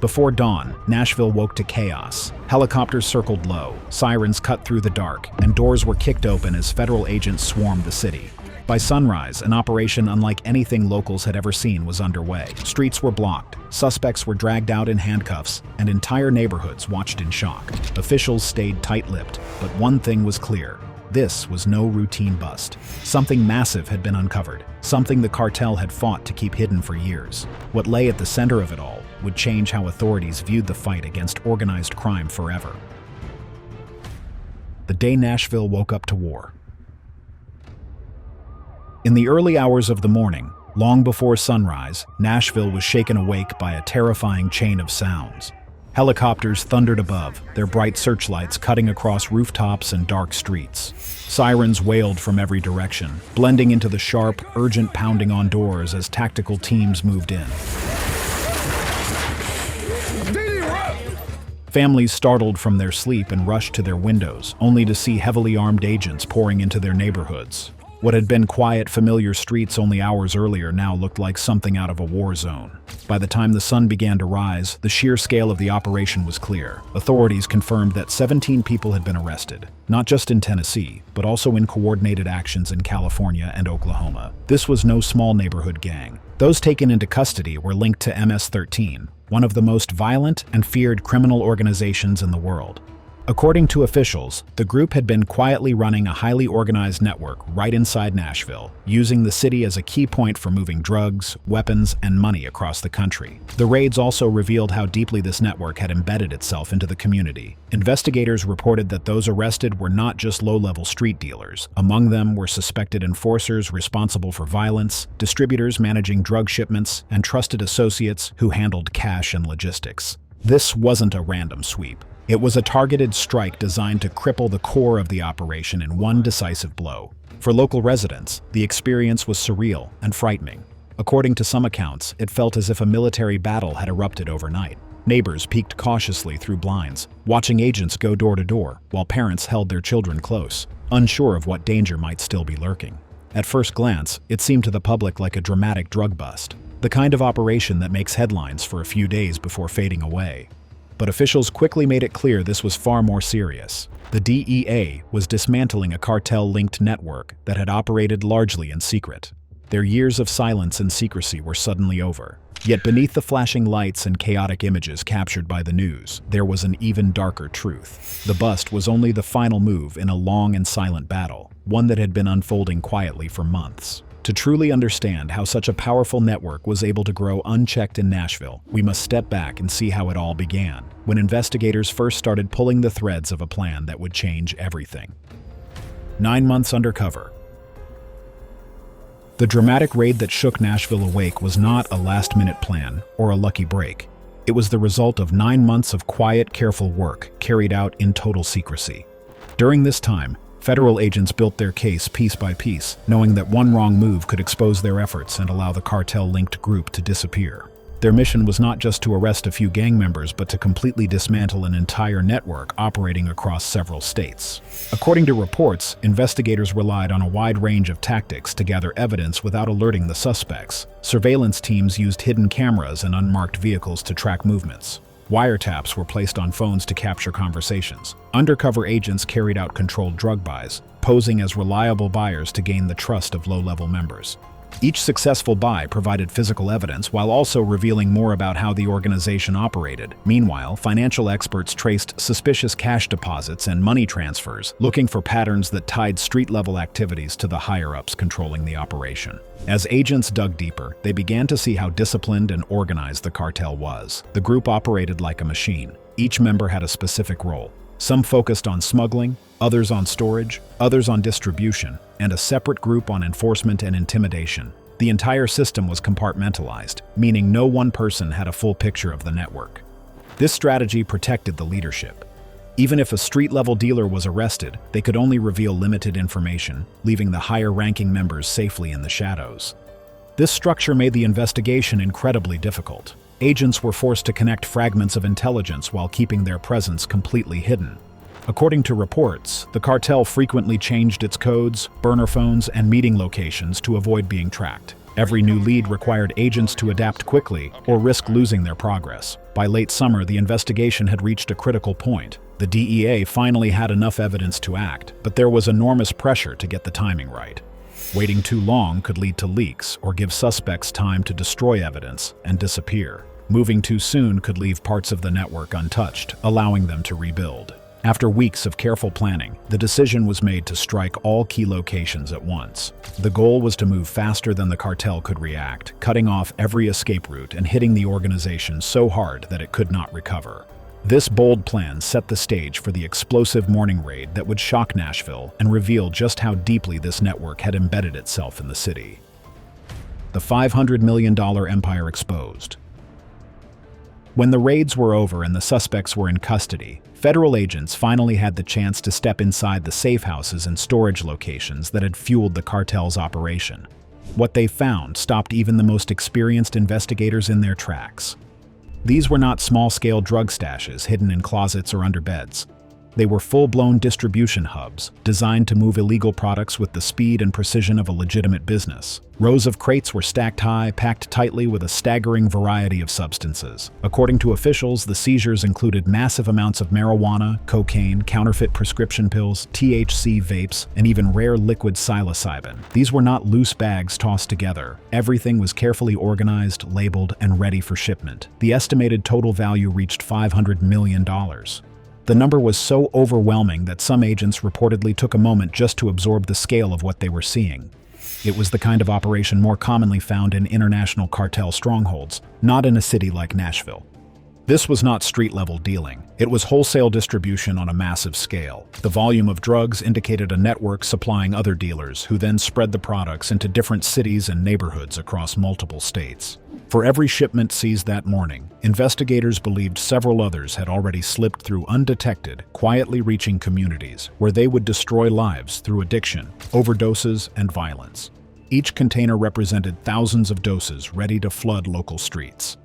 Before dawn, Nashville woke to chaos. Helicopters circled low, sirens cut through the dark, and doors were kicked open as federal agents swarmed the city. By sunrise, an operation unlike anything locals had ever seen was underway. Streets were blocked, suspects were dragged out in handcuffs, and entire neighborhoods watched in shock. Officials stayed tight-lipped, but one thing was clear. This was no routine bust. Something massive had been uncovered, something the cartel had fought to keep hidden for years. What lay at the center of it all would change how authorities viewed the fight against organized crime forever. The day Nashville woke up to war. In the early hours of the morning, long before sunrise, Nashville was shaken awake by a terrifying chain of sounds. Helicopters thundered above, their bright searchlights cutting across rooftops and dark streets. Sirens wailed from every direction, blending into the sharp, urgent pounding on doors as tactical teams moved in. Families startled from their sleep and rushed to their windows, only to see heavily armed agents pouring into their neighborhoods. What had been quiet, familiar streets only hours earlier now looked like something out of a war zone. By the time the sun began to rise, the sheer scale of the operation was clear. Authorities confirmed that 17 people had been arrested, not just in Tennessee, but also in coordinated actions in California and Oklahoma. This was no small neighborhood gang. Those taken into custody were linked to MS-13, one of the most violent and feared criminal organizations in the world. According to officials, the group had been quietly running a highly organized network right inside Nashville, using the city as a key point for moving drugs, weapons, and money across the country. The raids also revealed how deeply this network had embedded itself into the community. Investigators reported that those arrested were not just low-level street dealers. Among them were suspected enforcers responsible for violence, distributors managing drug shipments, and trusted associates who handled cash and logistics. This wasn't a random sweep. It was a targeted strike designed to cripple the core of the operation in one decisive blow. For local residents, the experience was surreal and frightening. According to some accounts, it felt as if a military battle had erupted overnight. Neighbors peeked cautiously through blinds, watching agents go door to door, while parents held their children close, unsure of what danger might still be lurking. At first glance, it seemed to the public like a dramatic drug bust, the kind of operation that makes headlines for a few days before fading away. But officials quickly made it clear this was far more serious. The DEA was dismantling a cartel-linked network that had operated largely in secret. Their years of silence and secrecy were suddenly over. Yet beneath the flashing lights and chaotic images captured by the news, there was an even darker truth. The bust was only the final move in a long and silent battle, one that had been unfolding quietly for months. To truly understand how such a powerful network was able to grow unchecked in Nashville, we must step back and see how it all began, when investigators first started pulling the threads of a plan that would change everything. 9 months undercover. The dramatic raid that shook Nashville awake was not a last-minute plan or a lucky break. It was the result of 9 months of quiet, careful work carried out in total secrecy. During this time, federal agents built their case piece by piece, knowing that one wrong move could expose their efforts and allow the cartel-linked group to disappear. Their mission was not just to arrest a few gang members, but to completely dismantle an entire network operating across several states. According to reports, investigators relied on a wide range of tactics to gather evidence without alerting the suspects. Surveillance teams used hidden cameras and unmarked vehicles to track movements. Wiretaps were placed on phones to capture conversations. Undercover agents carried out controlled drug buys, posing as reliable buyers to gain the trust of low-level members. Each successful buy provided physical evidence while also revealing more about how the organization operated. Meanwhile, financial experts traced suspicious cash deposits and money transfers, looking for patterns that tied street-level activities to the higher-ups controlling the operation. As agents dug deeper, they began to see how disciplined and organized the cartel was. The group operated like a machine. Each member had a specific role. Some focused on smuggling, others on storage, others on distribution, and a separate group on enforcement and intimidation. The entire system was compartmentalized, meaning no one person had a full picture of the network. This strategy protected the leadership. Even if a street-level dealer was arrested, they could only reveal limited information, leaving the higher-ranking members safely in the shadows. This structure made the investigation incredibly difficult. Agents were forced to connect fragments of intelligence while keeping their presence completely hidden. According to reports, the cartel frequently changed its codes, burner phones, and meeting locations to avoid being tracked. Every new lead required agents to adapt quickly or risk losing their progress. By late summer, the investigation had reached a critical point. The DEA finally had enough evidence to act, but there was enormous pressure to get the timing right. Waiting too long could lead to leaks or give suspects time to destroy evidence and disappear. Moving too soon could leave parts of the network untouched, allowing them to rebuild. After weeks of careful planning, the decision was made to strike all key locations at once. The goal was to move faster than the cartel could react, cutting off every escape route and hitting the organization so hard that it could not recover. This bold plan set the stage for the explosive morning raid that would shock Nashville and reveal just how deeply this network had embedded itself in the city. The $500 million empire exposed. When the raids were over and the suspects were in custody, federal agents finally had the chance to step inside the safe houses and storage locations that had fueled the cartel's operation. What they found stopped even the most experienced investigators in their tracks. These were not small-scale drug stashes hidden in closets or under beds. They were full-blown distribution hubs, designed to move illegal products with the speed and precision of a legitimate business. Rows of crates were stacked high, packed tightly with a staggering variety of substances. According to officials, the seizures included massive amounts of marijuana, cocaine, counterfeit prescription pills, THC vapes, and even rare liquid psilocybin. These were not loose bags tossed together. Everything was carefully organized, labeled, and ready for shipment. The estimated total value reached $500 million. The number was so overwhelming that some agents reportedly took a moment just to absorb the scale of what they were seeing. It was the kind of operation more commonly found in international cartel strongholds, not in a city like Nashville. This was not street-level dealing. It was wholesale distribution on a massive scale. The volume of drugs indicated a network supplying other dealers, who then spread the products into different cities and neighborhoods across multiple states. For every shipment seized that morning, investigators believed several others had already slipped through undetected, quietly reaching communities, where they would destroy lives through addiction, overdoses, and violence. Each container represented thousands of doses ready to flood local streets.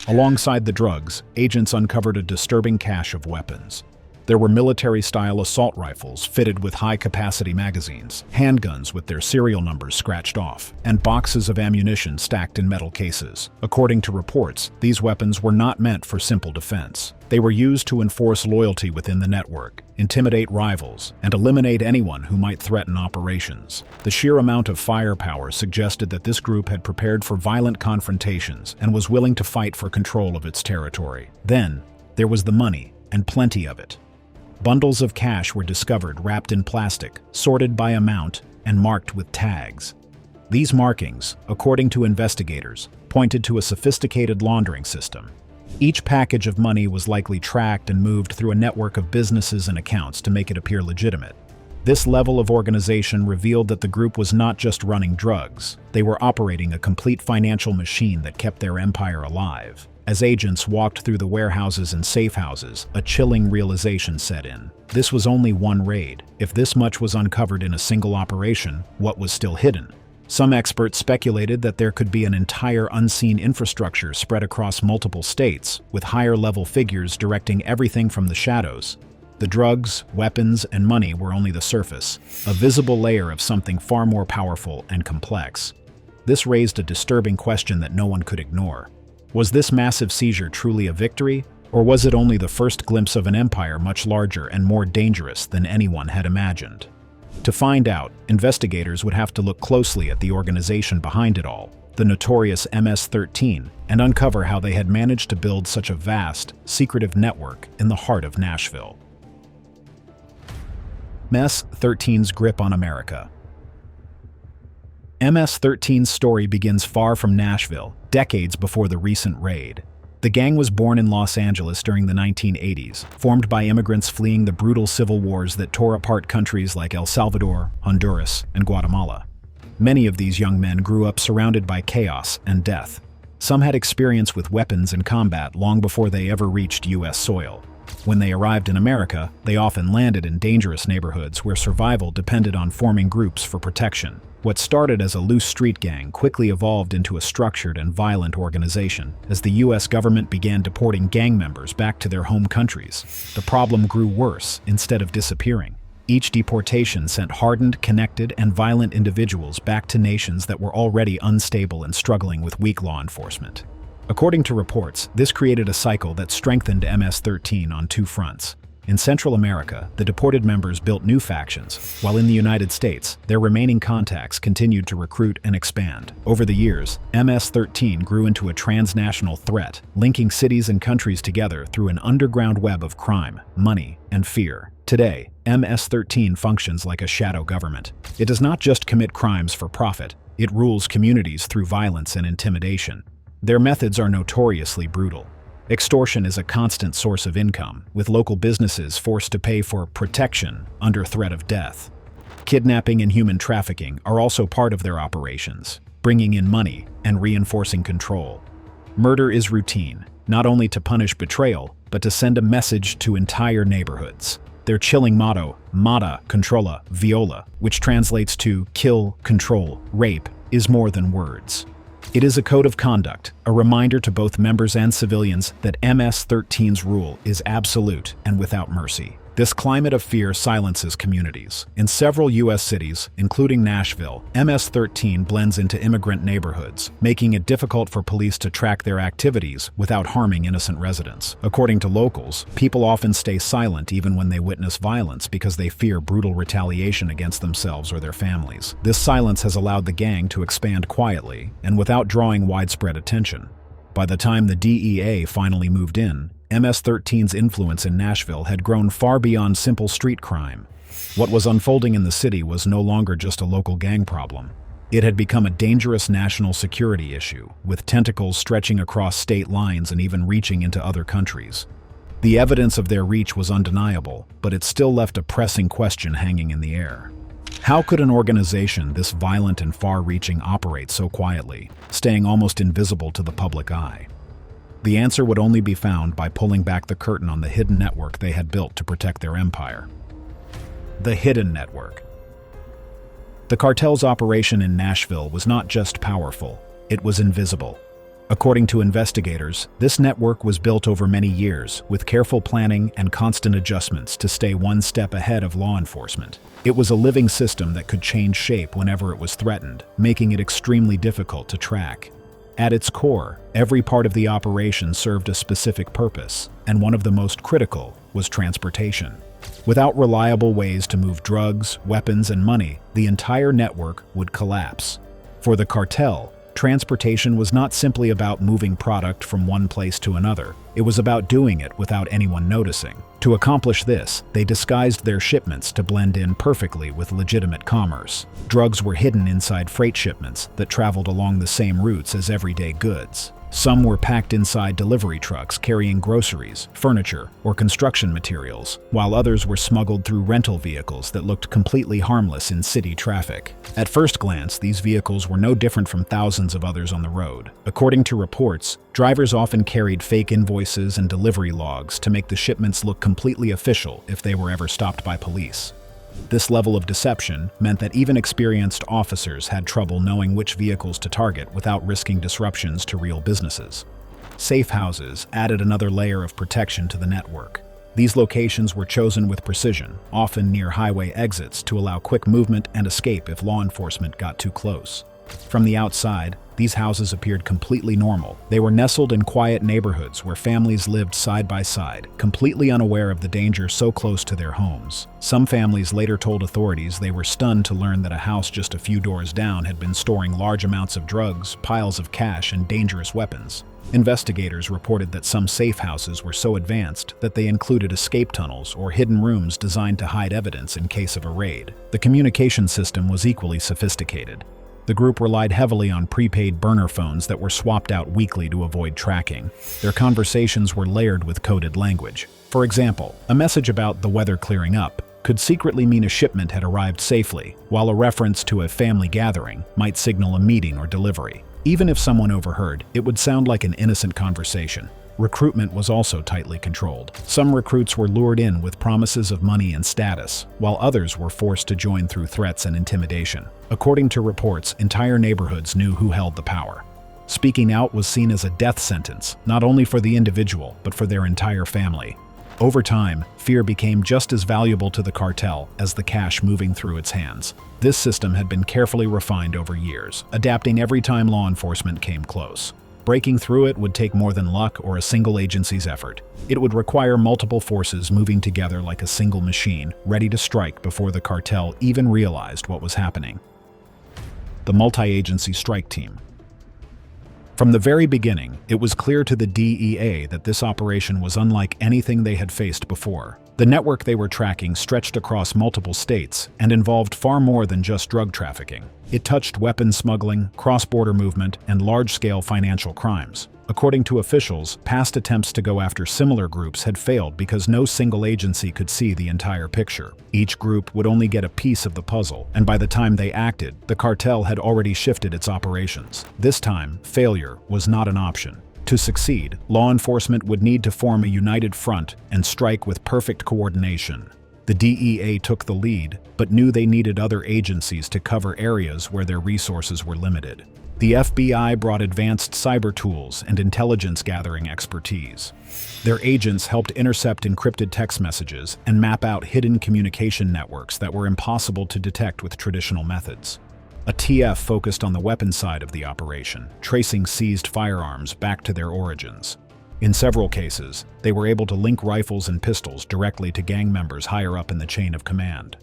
Alongside the drugs, agents uncovered a disturbing cache of weapons. There were military-style assault rifles fitted with high-capacity magazines, handguns with their serial numbers scratched off, and boxes of ammunition stacked in metal cases. According to reports, these weapons were not meant for simple defense. They were used to enforce loyalty within the network, intimidate rivals, and eliminate anyone who might threaten operations. The sheer amount of firepower suggested that this group had prepared for violent confrontations and was willing to fight for control of its territory. Then, there was the money, and plenty of it. Bundles of cash were discovered wrapped in plastic, sorted by amount, and marked with tags. These markings, according to investigators, pointed to a sophisticated laundering system. Each package of money was likely tracked and moved through a network of businesses and accounts to make it appear legitimate. This level of organization revealed that the group was not just running drugs. They were operating a complete financial machine that kept their empire alive. As agents walked through the warehouses and safe houses, a chilling realization set in. This was only one raid. If this much was uncovered in a single operation, what was still hidden? Some experts speculated that there could be an entire unseen infrastructure spread across multiple states, with higher-level figures directing everything from the shadows. The drugs, weapons, and money were only the surface, a visible layer of something far more powerful and complex. This raised a disturbing question that no one could ignore. Was this massive seizure truly a victory, or was it only the first glimpse of an empire much larger and more dangerous than anyone had imagined? To find out, investigators would have to look closely at the organization behind it all, the notorious MS-13, and uncover how they had managed to build such a vast, secretive network in the heart of Nashville. MS-13's grip on America. MS-13's story begins far from Nashville, decades before the recent raid. The gang was born in Los Angeles during the 1980s, formed by immigrants fleeing the brutal civil wars that tore apart countries like El Salvador, Honduras, and Guatemala. Many of these young men grew up surrounded by chaos and death. Some had experience with weapons and combat long before they ever reached U.S. soil. When they arrived in America, they often landed in dangerous neighborhoods where survival depended on forming groups for protection. What started as a loose street gang quickly evolved into a structured and violent organization as the U.S. government began deporting gang members back to their home countries. The problem grew worse instead of disappearing. Each deportation sent hardened, connected, and violent individuals back to nations that were already unstable and struggling with weak law enforcement. According to reports, this created a cycle that strengthened MS-13 on two fronts. In Central America, the deported members built new factions, while in the United States, their remaining contacts continued to recruit and expand. Over the years, MS-13 grew into a transnational threat, linking cities and countries together through an underground web of crime, money, and fear. Today, MS-13 functions like a shadow government. It does not just commit crimes for profit, it rules communities through violence and intimidation. Their methods are notoriously brutal. Extortion is a constant source of income, with local businesses forced to pay for protection under threat of death. Kidnapping and human trafficking are also part of their operations, bringing in money and reinforcing control. Murder is routine, not only to punish betrayal, but to send a message to entire neighborhoods. Their chilling motto, Mata, Controla, Viola, which translates to kill, control, rape, is more than words. It is a code of conduct, a reminder to both members and civilians that MS-13's rule is absolute and without mercy. This climate of fear silences communities. In several U.S. cities, including Nashville, MS-13 blends into immigrant neighborhoods, making it difficult for police to track their activities without harming innocent residents. According to locals, people often stay silent even when they witness violence because they fear brutal retaliation against themselves or their families. This silence has allowed the gang to expand quietly and without drawing widespread attention. By the time the DEA finally moved in, MS-13's influence in Nashville had grown far beyond simple street crime. What was unfolding in the city was no longer just a local gang problem. It had become a dangerous national security issue, with tentacles stretching across state lines and even reaching into other countries. The evidence of their reach was undeniable, but it still left a pressing question hanging in the air. How could an organization this violent and far-reaching operate so quietly, staying almost invisible to the public eye? The answer would only be found by pulling back the curtain on the hidden network they had built to protect their empire. The hidden network. The cartel's operation in Nashville was not just powerful, it was invisible. According to investigators, this network was built over many years, with careful planning and constant adjustments to stay one step ahead of law enforcement. It was a living system that could change shape whenever it was threatened, making it extremely difficult to track. At its core, every part of the operation served a specific purpose, and one of the most critical was transportation. Without reliable ways to move drugs, weapons, and money, the entire network would collapse. For the cartel, transportation was not simply about moving product from one place to another. It was about doing it without anyone noticing. To accomplish this, they disguised their shipments to blend in perfectly with legitimate commerce. Drugs were hidden inside freight shipments that traveled along the same routes as everyday goods. Some were packed inside delivery trucks carrying groceries, furniture, or construction materials, while others were smuggled through rental vehicles that looked completely harmless in city traffic. At first glance, these vehicles were no different from thousands of others on the road. According to reports, drivers often carried fake invoices and delivery logs to make the shipments look completely official if they were ever stopped by police. This level of deception meant that even experienced officers had trouble knowing which vehicles to target without risking disruptions to real businesses. Safe houses added another layer of protection to the network. These locations were chosen with precision, often near highway exits to allow quick movement and escape if law enforcement got too close. From the outside, these houses appeared completely normal. They were nestled in quiet neighborhoods where families lived side by side, completely unaware of the danger so close to their homes. Some families later told authorities they were stunned to learn that a house just a few doors down had been storing large amounts of drugs, piles of cash, and dangerous weapons. Investigators reported that some safe houses were so advanced that they included escape tunnels or hidden rooms designed to hide evidence in case of a raid. The communication system was equally sophisticated. The group relied heavily on prepaid burner phones that were swapped out weekly to avoid tracking. Their conversations were layered with coded language. For example, a message about the weather clearing up could secretly mean a shipment had arrived safely, while a reference to a family gathering might signal a meeting or delivery. Even if someone overheard, it would sound like an innocent conversation. Recruitment was also tightly controlled. Some recruits were lured in with promises of money and status, while others were forced to join through threats and intimidation. According to reports, entire neighborhoods knew who held the power. Speaking out was seen as a death sentence, not only for the individual, but for their entire family. Over time, fear became just as valuable to the cartel as the cash moving through its hands. This system had been carefully refined over years, adapting every time law enforcement came close. Breaking through it would take more than luck or a single agency's effort. It would require multiple forces moving together like a single machine, ready to strike before the cartel even realized what was happening. The multi-agency strike team. From the very beginning, it was clear to the DEA that this operation was unlike anything they had faced before. The network they were tracking stretched across multiple states and involved far more than just drug trafficking. It touched weapons smuggling, cross-border movement, and large-scale financial crimes. According to officials, past attempts to go after similar groups had failed because no single agency could see the entire picture. Each group would only get a piece of the puzzle, and by the time they acted, the cartel had already shifted its operations. This time, failure was not an option. To succeed, law enforcement would need to form a united front and strike with perfect coordination. The DEA took the lead, but knew they needed other agencies to cover areas where their resources were limited. The FBI brought advanced cyber tools and intelligence-gathering expertise. Their agents helped intercept encrypted text messages and map out hidden communication networks that were impossible to detect with traditional methods. A TF focused on the weapons side of the operation, tracing seized firearms back to their origins. In several cases, they were able to link rifles and pistols directly to gang members higher up in the chain of command.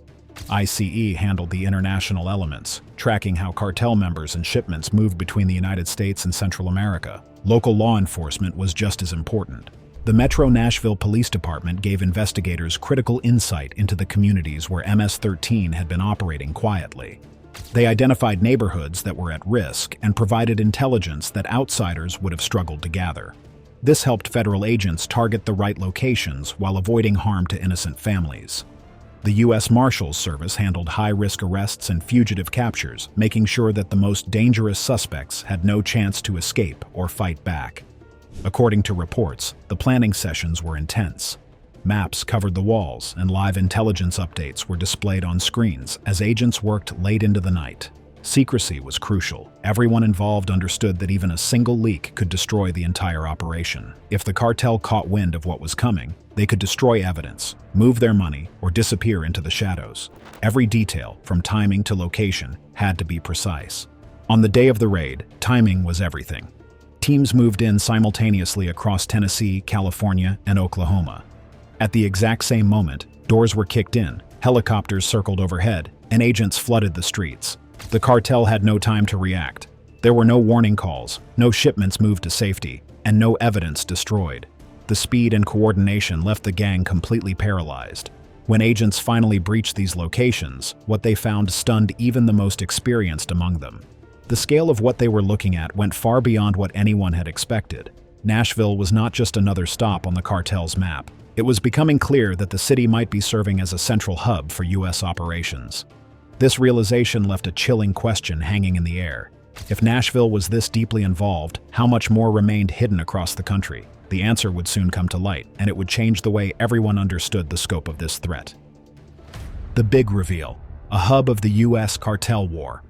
ICE handled the international elements, tracking how cartel members and shipments moved between the United States and Central America. Local law enforcement was just as important. The Metro Nashville Police Department gave investigators critical insight into the communities where MS-13 had been operating quietly. They identified neighborhoods that were at risk and provided intelligence that outsiders would have struggled to gather. This helped federal agents target the right locations while avoiding harm to innocent families. The U.S. Marshals Service handled high-risk arrests and fugitive captures, making sure that the most dangerous suspects had no chance to escape or fight back. According to reports, the planning sessions were intense. Maps covered the walls, and live intelligence updates were displayed on screens as agents worked late into the night. Secrecy was crucial. Everyone involved understood that even a single leak could destroy the entire operation. If the cartel caught wind of what was coming, they could destroy evidence, move their money, or disappear into the shadows. Every detail, from timing to location, had to be precise. On the day of the raid, timing was everything. Teams moved in simultaneously across Tennessee, California, and Oklahoma. At the exact same moment, doors were kicked in, helicopters circled overhead, and agents flooded the streets. The cartel had no time to react. There were no warning calls, no shipments moved to safety, and no evidence destroyed. The speed and coordination left the gang completely paralyzed. When agents finally breached these locations, what they found stunned even the most experienced among them. The scale of what they were looking at went far beyond what anyone had expected. Nashville was not just another stop on the cartel's map. It was becoming clear that the city might be serving as a central hub for U.S. operations. This realization left a chilling question hanging in the air. If Nashville was this deeply involved, how much more remained hidden across the country? The answer would soon come to light, and it would change the way everyone understood the scope of this threat. The big reveal, a hub of the U.S. cartel war.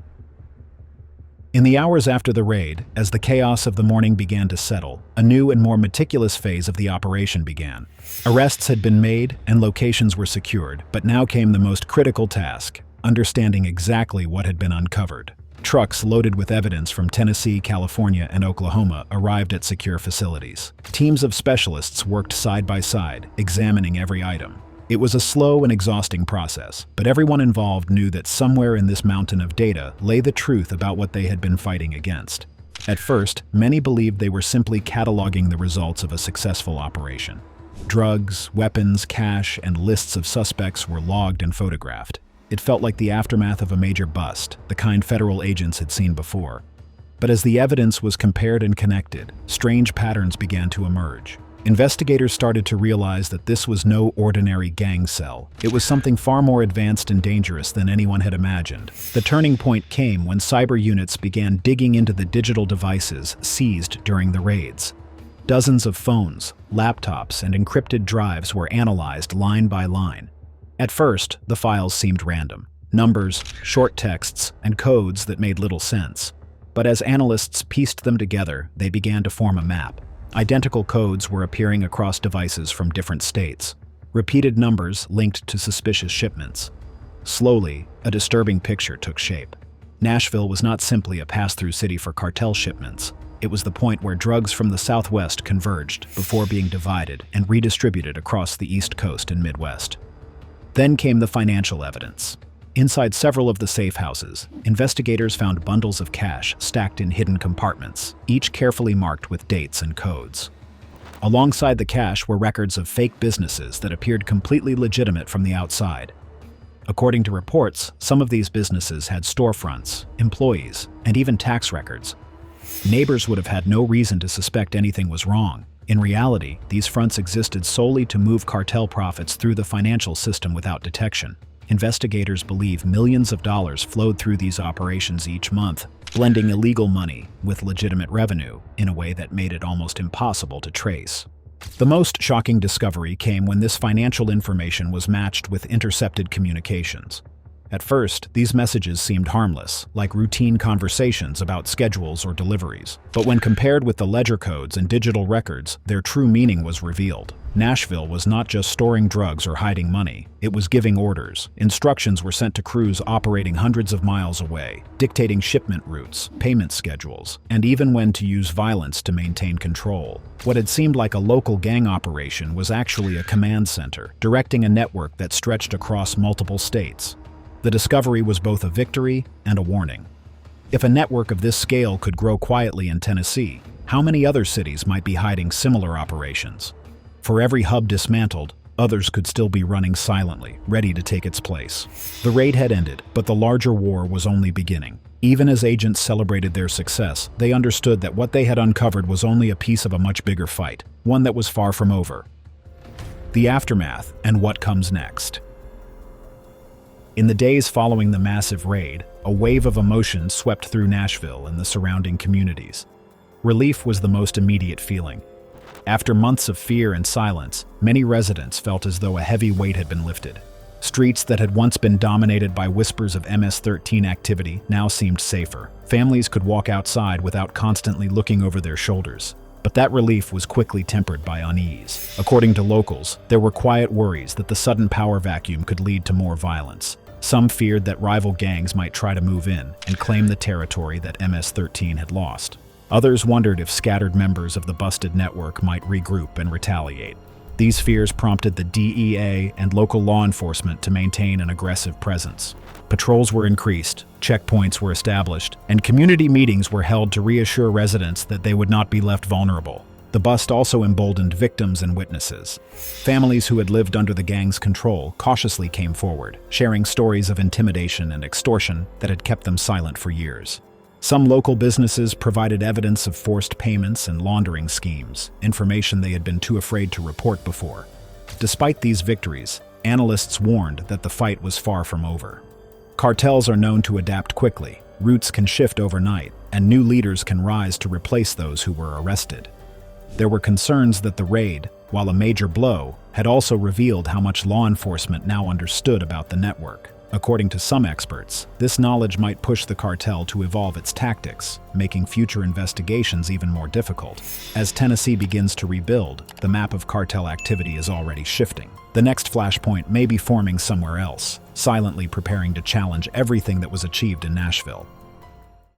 In the hours after the raid, as the chaos of the morning began to settle, a new and more meticulous phase of the operation began. Arrests had been made and locations were secured, but now came the most critical task: understanding exactly what had been uncovered. Trucks loaded with evidence from Tennessee, California, and Oklahoma arrived at secure facilities. Teams of specialists worked side by side, examining every item. It was a slow and exhausting process, but everyone involved knew that somewhere in this mountain of data lay the truth about what they had been fighting against. At first, many believed they were simply cataloging the results of a successful operation. Drugs, weapons, cash, and lists of suspects were logged and photographed. It felt like the aftermath of a major bust, the kind federal agents had seen before. But as the evidence was compared and connected, strange patterns began to emerge. Investigators started to realize that this was no ordinary gang cell. It was something far more advanced and dangerous than anyone had imagined. The turning point came when cyber units began digging into the digital devices seized during the raids. Dozens of phones, laptops, and encrypted drives were analyzed line by line. At first, the files seemed random. Numbers, short texts, and codes that made little sense. But as analysts pieced them together, they began to form a map. Identical codes were appearing across devices from different states. Repeated numbers linked to suspicious shipments. Slowly, a disturbing picture took shape. Nashville was not simply a pass-through city for cartel shipments. It was the point where drugs from the Southwest converged before being divided and redistributed across the East Coast and Midwest. Then came the financial evidence. Inside several of the safe houses, investigators found bundles of cash stacked in hidden compartments, each carefully marked with dates and codes. Alongside the cash were records of fake businesses that appeared completely legitimate from the outside. According to reports, some of these businesses had storefronts, employees, and even tax records. Neighbors would have had no reason to suspect anything was wrong. In reality, these fronts existed solely to move cartel profits through the financial system without detection. Investigators believe millions of dollars flowed through these operations each month, blending illegal money with legitimate revenue in a way that made it almost impossible to trace. The most shocking discovery came when this financial information was matched with intercepted communications. At first, these messages seemed harmless, like routine conversations about schedules or deliveries. But when compared with the ledger codes and digital records, their true meaning was revealed. Nashville was not just storing drugs or hiding money, it was giving orders. Instructions were sent to crews operating hundreds of miles away, dictating shipment routes, payment schedules, and even when to use violence to maintain control. What had seemed like a local gang operation was actually a command center, directing a network that stretched across multiple states. The discovery was both a victory and a warning. If a network of this scale could grow quietly in Tennessee, how many other cities might be hiding similar operations? For every hub dismantled, others could still be running silently, ready to take its place. The raid had ended, but the larger war was only beginning. Even as agents celebrated their success, they understood that what they had uncovered was only a piece of a much bigger fight, one that was far from over. The aftermath and what comes next. In the days following the massive raid, a wave of emotion swept through Nashville and the surrounding communities. Relief was the most immediate feeling. After months of fear and silence, many residents felt as though a heavy weight had been lifted. Streets that had once been dominated by whispers of MS-13 activity now seemed safer. Families could walk outside without constantly looking over their shoulders. But that relief was quickly tempered by unease. According to locals, there were quiet worries that the sudden power vacuum could lead to more violence. Some feared that rival gangs might try to move in and claim the territory that MS-13 had lost. Others wondered if scattered members of the busted network might regroup and retaliate. These fears prompted the DEA and local law enforcement to maintain an aggressive presence. Patrols were increased, checkpoints were established, and community meetings were held to reassure residents that they would not be left vulnerable. The bust also emboldened victims and witnesses. Families who had lived under the gang's control cautiously came forward, sharing stories of intimidation and extortion that had kept them silent for years. Some local businesses provided evidence of forced payments and laundering schemes, information they had been too afraid to report before. Despite these victories, analysts warned that the fight was far from over. Cartels are known to adapt quickly, routes can shift overnight, and new leaders can rise to replace those who were arrested. There were concerns that the raid, while a major blow, had also revealed how much law enforcement now understood about the network. According to some experts, this knowledge might push the cartel to evolve its tactics, making future investigations even more difficult. As Tennessee begins to rebuild, the map of cartel activity is already shifting. The next flashpoint may be forming somewhere else, silently preparing to challenge everything that was achieved in Nashville.